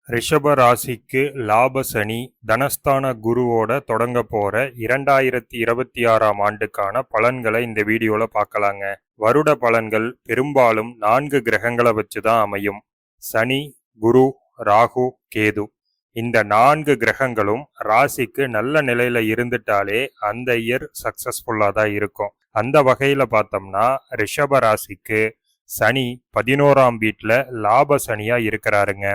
ரிஷப ராசிக்கு லாப சனி தனஸ்தான குருவோட தொடங்க போற 2026ஆம் ஆண்டுக்கான பலன்களை இந்த வீடியோல பார்க்கலாங்க. வருட பலன்கள் பெரும்பாலும் 4 கிரகங்களை வச்சுதான் அமையும். சனி, குரு, ராகு, கேது. இந்த 4 கிரகங்களும் ராசிக்கு நல்ல நிலையில இருந்துட்டாலே அந்த இயர் சக்சஸ்ஃபுல்லா தான் இருக்கும். அந்த வகையில பார்த்தோம்னா ரிஷப ராசிக்கு சனி 11ஆம் வீட்டுல லாப சனியா இருக்கிறாருங்க.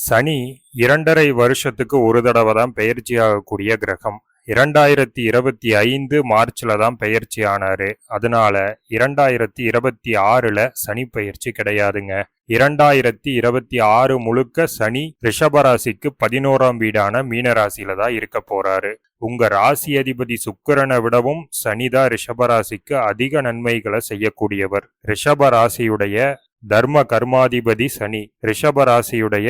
சனி 2.5 வருஷத்துக்கு ஒரு தடவை தான் பெயர்ச்சி ஆகக்கூடிய கிரகம். 2025 மார்ச்ல தான் பெயர்ச்சி ஆனாரு. அதனால 2026ல சனி பெயர்ச்சி கிடையாதுங்க. 2026 முழுக்க சனி ரிஷபராசிக்கு 11ஆம் வீடான மீனராசியில தான் இருக்க போறாரு. உங்க ராசி அதிபதி சுக்கிரனை விடவும் சனிதான் ரிஷபராசிக்கு அதிக நன்மைகளை செய்யக்கூடியவர். ரிஷபராசியுடைய தர்ம கர்மாதிபதி சனி, ரிஷபராசியுடைய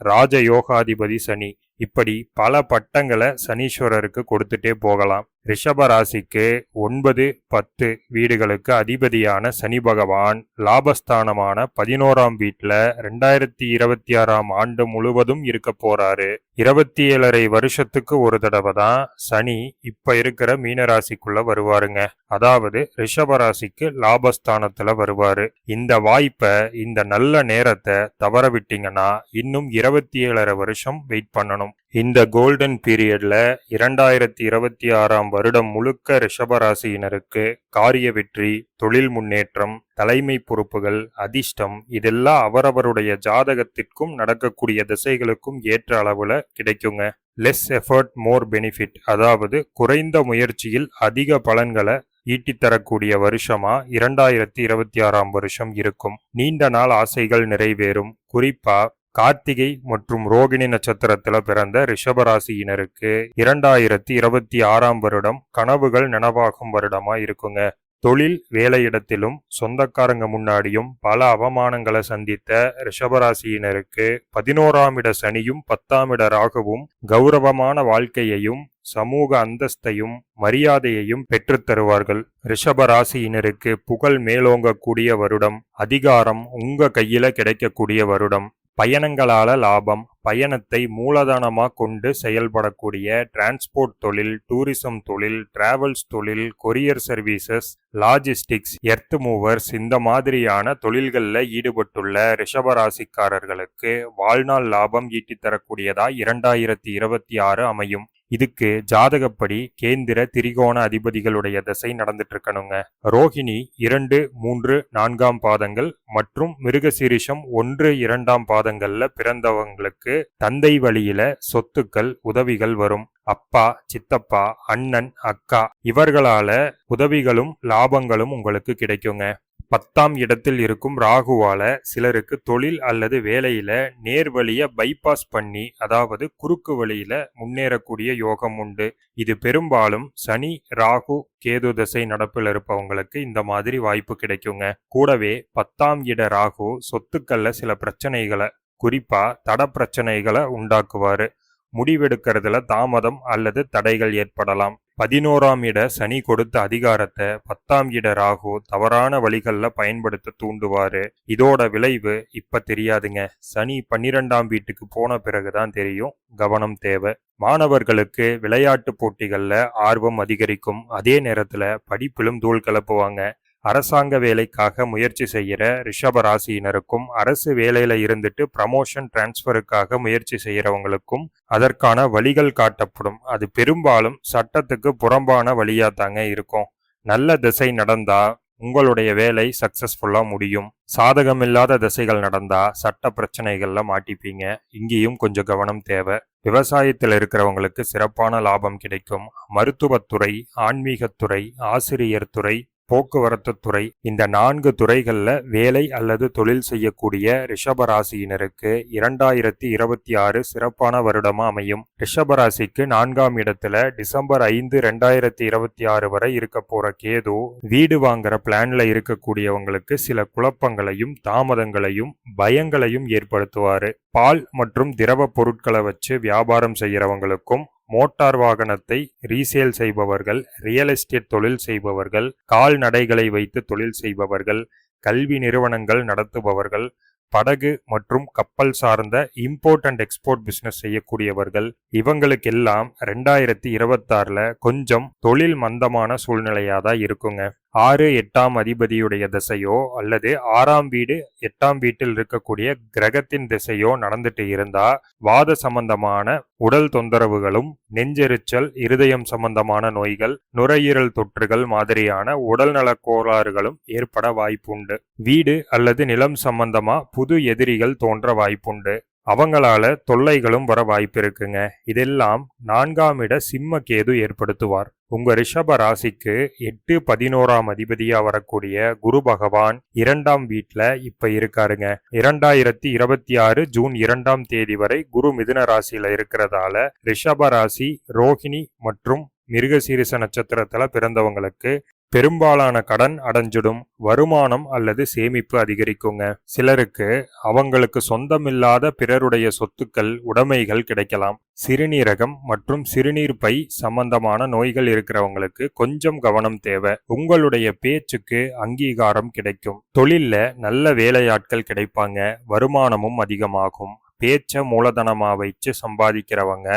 ராஜயோகாதிபதி சனி. இப்படி பல பட்டங்களை சனீஸ்வரருக்கு கொடுத்துட்டே போகலாம். ரிஷபராசிக்கு 9, 10 வீடுகளுக்கு அதிபதியான சனி பகவான் லாபஸ்தானமான 11ஆம் வீட்டுல 2026ஆம் ஆண்டு முழுவதும் இருக்க போறாரு. 27.5 வருஷத்துக்கு ஒரு தடவை தான் சனி இப்ப இருக்கிற மீனராசிக்குள்ள வருவாருங்க. அதாவது ரிஷபராசிக்கு லாபஸ்தானத்துல வருவாரு. இந்த வாய்ப்பை, இந்த நல்ல நேரத்தை தவற விட்டீங்கன்னா இன்னும் 27.5 வருஷம் வெயிட் பண்ணணும். இந்த கோல்டன் பீரியட்ல 2026ஆம் வருடம் முழுக்க ரிஷபராசியினருக்கு காரிய வெற்றி, தொழில் முன்னேற்றம், தலைமை பொறுப்புகள், அதிர்ஷ்டம் இதெல்லாம் அவரவருடைய ஜாதகத்திற்கும் நடக்கக்கூடிய திசைகளுக்கும் ஏற்ற அளவுல கிடைக்குங்க. லெஸ் எஃபர்ட் மோர் பெனிஃபிட், அதாவது குறைந்த முயற்சியில் அதிக பலன்களை ஈட்டித்தரக்கூடிய வருஷமா 2026ஆம் வருஷம் இருக்கும். நீண்ட நாள் ஆசைகள் நிறைவேறும். குறிப்பா கார்த்திகை மற்றும் ரோகிணி நட்சத்திரத்துல பிறந்த ரிஷபராசியினருக்கு 2026ஆம் வருடம் கனவுகள் நனவாகும் வருடமா இருக்குங்க. தொழில் வேலையிடத்திலும் சொந்தக்காரங்க முன்னாடியும் பல அவமானங்களை சந்தித்த ரிஷபராசியினருக்கு 11ஆம் இட சனியும் 10ஆம் இட ராகுவும் கௌரவமான வாழ்க்கையையும் சமூக அந்தஸ்தையும் மரியாதையையும் பெற்றுத்தருவார்கள். ரிஷபராசியினருக்கு புகழ் மேலோங்கக்கூடிய வருடம். அதிகாரம் உங்க கையில கிடைக்கக்கூடிய வருடம். பயணங்களால லாபம். பயணத்தை மூலதனமா கொண்டு செயல்படக்கூடிய டிரான்ஸ்போர்ட் தொழில், டூரிசம் தொழில், டிராவல்ஸ் தொழில், courier services, logistics, earth movers இந்த மாதிரியான தொழில்களில் ஈடுபட்டுள்ள ரிஷபராசிக்காரர்களுக்கு வாழ்நாள் லாபம் ஈட்டித்தரக்கூடியதா 2026 அமையும். இதுக்கு ஜாதகப்படி கேந்திர திரிகோண அதிபதிகளுடைய திசை நடந்துட்டு இருக்கணுங்க. ரோஹிணி 2, 3, 4ஆம் பாதங்கள் மற்றும் மிருகசீரிஷம் 1, 2ஆம் பாதங்கள்ல பிறந்தவங்களுக்கு தந்தை வழியில சொத்துக்கள், உதவிகள் வரும். அப்பா, சித்தப்பா, அண்ணன், அக்கா இவர்களால உதவிகளும் லாபங்களும் உங்களுக்கு கிடைக்குங்க. 10ஆம் இடத்தில் இருக்கும் ராகுவால சிலருக்கு தொழில் அல்லது வேலையில நேர் வழிய பைபாஸ் பண்ணி, அதாவது குறுக்கு வழியில முன்னேறக்கூடிய யோகம் உண்டு. இது பெரும்பாலும் சனி, ராகு, கேது திசை நடப்பில் இருப்பவங்களுக்கு இந்த மாதிரி வாய்ப்பு கிடைக்குங்க. கூடவே 10ஆம் இட ராகு சொத்துக்கள்ல சில பிரச்சனைகளை, குறிப்பா தட பிரச்சனைகளை உண்டாக்குவாரு. முடிவெடுக்கிறதுல தாமதம் அல்லது தடைகள் ஏற்படலாம். 11ஆம் இட சனி கொடுத்த அதிகாரத்தை 10ஆம் இட ராகு தவறான வழிகள்ல பயன்படுத்த தூண்டுவாரு. இதோட விளைவு இப்ப தெரியாதுங்க. சனி 12ஆம் வீட்டுக்கு போன பிறகுதான் தெரியும். கவனம் தேவை. மாணவர்களுக்கு விளையாட்டு போட்டிகள்ல ஆர்வம் அதிகரிக்கும். அதே நேரத்துல படிப்பிலும் தூள் கிளப்புவாங்க. அரசாங்க வேலைக்காக முயற்சி செய்கிற ரிஷபராசியினருக்கும், அரசு வேலையில இருந்துட்டு ப்ரமோஷன் டிரான்ஸ்பருக்காக முயற்சி செய்யறவங்களுக்கும் அதற்கான வழிகள் காட்டப்படும். அது பெரும்பாலும் சட்டத்துக்கு புறம்பான வழியா தாங்க இருக்கும். நல்ல திசை நடந்தா உங்களுடைய வேலை சக்சஸ்ஃபுல்லா முடியும். சாதகமில்லாத திசைகள் நடந்தா சட்ட பிரச்சனைகள்ல மாட்டிப்பீங்க. இங்கேயும் கொஞ்சம் கவனம் தேவை. விவசாயத்தில் இருக்கிறவங்களுக்கு சிறப்பான லாபம் கிடைக்கும். மருத்துவத்துறை, ஆன்மீகத்துறை, ஆசிரியர் துறை, போக்குவரத்து துறை இந்த 4 துறைகள்ல வேலை அல்லது தொழில் செய்யக்கூடிய ரிஷபராசியினருக்கு 2026 சிறப்பான வருடமா அமையும். ரிஷபராசிக்கு 4ஆம் இடத்துல டிசம்பர் 5, 2026 வரை இருக்க போற கேது வீடு வாங்குற பிளான்ல இருக்கக்கூடியவங்களுக்கு சில குழப்பங்களையும் தாமதங்களையும் பயங்களையும் ஏற்படுத்துவாரு. பால் மற்றும் திரவ பொருட்களை வச்சு வியாபாரம் செய்யறவங்களுக்கும், மோட்டார் வாகனத்தை ரீசேல் செய்பவர்கள், ரியல் எஸ்டேட் தொழில் செய்பவர்கள், கால்நடைகளை வைத்து தொழில் செய்பவர்கள், கல்வி நிறுவனங்கள் நடத்துபவர்கள், படகு மற்றும் கப்பல் சார்ந்த இம்போர்ட் அண்ட் எக்ஸ்போர்ட் பிசினஸ் செய்யக்கூடியவர்கள் இவங்களுக்கெல்லாம் 2026ல கொஞ்சம் தொழில் மந்தமான சூழ்நிலையா தான் இருக்குங்க. 6 8ஆம் அதிபதியுடைய திசையோ அல்லது 6ஆம் வீடு 8ஆம் வீட்டில் இருக்கக்கூடிய கிரகத்தின் திசையோ நடந்துட்டு இருந்தா வாத சம்பந்தமான உடல் தொந்தரவுகளும், நெஞ்செரிச்சல், இருதயம் சம்பந்தமான நோய்கள், நுரையீரல் தொற்றுகள் மாதிரியான உடல்நல கோளாறுகளும் ஏற்பட வாய்ப்புண்டு. வீடு அல்லது நிலம் சம்பந்தமா புது எதிரிகள் தோன்ற வாய்ப்புண்டு. அவங்களால தொல்லைகளும் வர வாய்ப்பு இருக்குங்க. இதெல்லாம் 4ஆம் இட சிம்ம கேது ஏற்படுத்துவார். உங்க ரிஷப ராசிக்கு 8 11ஆம் அதிபதியா வரக்கூடிய குரு பகவான் 2ஆம் வீட்டுல இப்ப இருக்காருங்க. 2026 ஜூன் 2ஆம் தேதி வரை குரு மிதுன ராசியில இருக்கிறதால ரிஷப ராசி, ரோகிணி மற்றும் மிருகசீரிச நட்சத்திரத்துல பிறந்தவங்களுக்கு பெரும்பாலான கடன் அடைஞ்சிடும். வருமானம் அல்லது சேமிப்பு அதிகரிக்குங்க. சிலருக்கு அவங்களுக்கு சொந்தமில்லாத பிறருடைய சொத்துக்கள், உடைமைகள் கிடைக்கலாம். சிறுநீரகம் மற்றும் சிறுநீர் பை சம்பந்தமான நோய்கள் இருக்கிறவங்களுக்கு கொஞ்சம் கவனம் தேவை. உங்களுடைய பேச்சுக்கு அங்கீகாரம் கிடைக்கும். தொழில்ல நல்ல வேலையாட்கள் கிடைப்பாங்க. வருமானமும் அதிகமாகும். பேச்ச மூலதனமா வச்சு சம்பாதிக்கிறவங்க,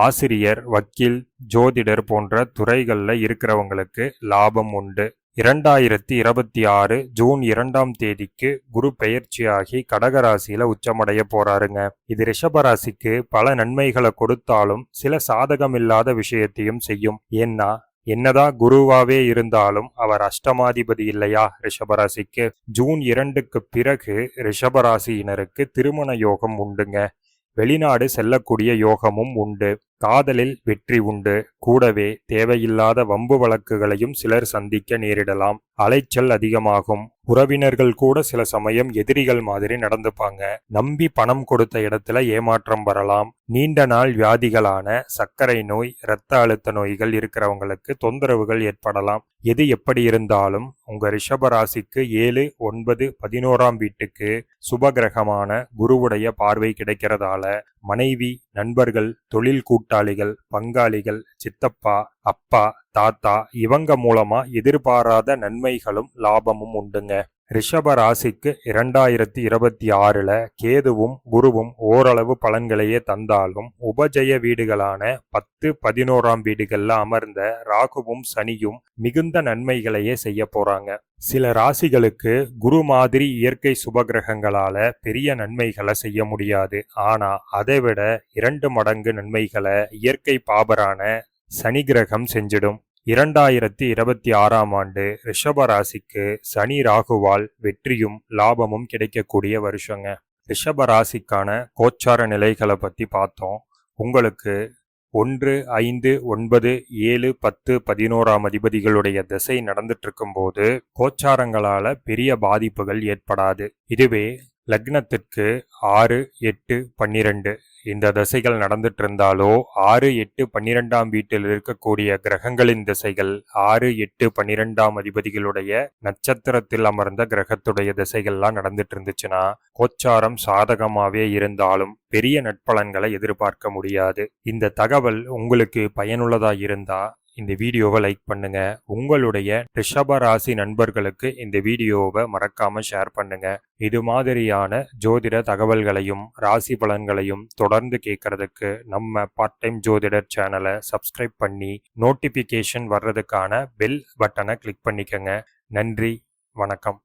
ஆசிரியர், வக்கீல், ஜோதிடர் போன்ற துறைகள்ல இருக்கிறவங்களுக்கு லாபம் உண்டு. 2026 ஜூன் 2ஆம் தேதிக்கு குரு பெயர்ச்சியாகி கடகராசியில உச்சமடைய போறாருங்க. இது ரிஷபராசிக்கு பல நன்மைகளை கொடுத்தாலும் சில சாதகமில்லாத விஷயத்தையும் செய்யும். ஏன்னா என்னதான் குருவாவே இருந்தாலும் அவர் அஷ்டமாதிபதி இல்லையா ரிஷபராசிக்கு. ஜூன் 2க்கு பிறகு ரிஷபராசியினருக்கு திருமண யோகம் உண்டுங்க. வெளிநாடு செல்லக்கூடிய யோகமும் உண்டு. காதலில் வெற்றி உண்டு. கூடவே தேவையில்லாத வம்பு வழக்குகளையும் சிலர் சந்திக்க நேரிடலாம். அலைச்சல் அதிகமாகும். உறவினர்கள் கூட சில சமயம் எதிரிகள் மாதிரி நடந்துப்பாங்க. நம்பி பணம் கொடுத்த இடத்துல ஏமாற்றம் வரலாம். நீண்ட நாள் வியாதிகளான சர்க்கரை நோய், இரத்த அழுத்த நோய்கள் இருக்கிறவங்களுக்கு தொந்தரவுகள் ஏற்படலாம். எது எப்படி இருந்தாலும் உங்க ரிஷபராசிக்கு 7 9 11ஆம் வீட்டுக்கு சுபகிரகமான குருவுடைய பார்வை கிடைக்கிறதால மனைவி, நண்பர்கள், தொழில் கூட்டாளிகள், பங்காளிகள், சித்தப்பா, அப்பா, தாத்தா இவங்க மூலமா எதிர்பாராத நன்மைகளும் லாபமும் உண்டுங்க. ரிஷப ராசிக்கு 2026ல கேதுவும் குருவும் ஓரளவு பலன்களையே தந்தாலும் உபஜய வீடுகளான 10 11ஆம் வீடுகள்ல அமர்ந்த ராகுவும் சனியும் மிகுந்த நன்மைகளையே செய்ய போறாங்க. சில ராசிகளுக்கு குரு மாதிரி இயற்கை சுபகிரகங்களால பெரிய நன்மைகளை செய்ய முடியாது. ஆனா அதைவிட 2 மடங்கு நன்மைகளை இயற்கை பாபரான சனி கிரகம் செஞ்சிடும். 2026ஆம் ஆண்டு ரிஷப ராசிக்கு சனி ராகுவால் வெற்றியும் லாபமும் கிடைக்கக்கூடிய வருஷங்க. ரிஷப ராசிக்கான கோச்சார நிலைகளை பத்தி பார்த்தோம். உங்களுக்கு 1 5 9 7 10 11ஆம் அதிபதிகளுடைய திசை நடந்துட்டு இருக்கும்போது கோச்சாரங்களால பெரிய பாதிப்புகள் ஏற்படாது. இதுவே லக்னத்திற்கு 6 8 12 இந்த திசைகள் நடந்துட்டு இருந்தாலோ 6 8 12ஆம் வீட்டில் இருக்கக்கூடிய கிரகங்களின் திசைகள் 6 8 12ஆம் அதிபதிகளுடைய நட்சத்திரத்தில் அமர்ந்த கிரகத்துடைய திசைகள்லாம் நடந்துட்டு இருந்துச்சுன்னா கோச்சாரம் சாதகமாவே இருந்தாலும் பெரிய நட்பலன்களை எதிர்பார்க்க முடியாது. இந்த தகவல் உங்களுக்கு பயனுள்ளதா இருந்தா இந்த வீடியோவை லைக் பண்ணுங்க. உங்களுடைய ரிஷப ராசி நண்பர்களுக்கு இந்த வீடியோவை மறக்காம ஷேர் பண்ணுங்க. இது மாதிரியான ஜோதிட தகவல்களையும் ராசி பலன்களையும் தொடர்ந்து கேட்கறதுக்கு நம்ம பார்ட் டைம் ஜோதிடர் சேனலை சப்ஸ்கிரைப் பண்ணி நோட்டிபிகேஷன் வர்றதுக்கான பெல் பட்டனை கிளிக் பண்ணிக்கங்க. நன்றி, வணக்கம்.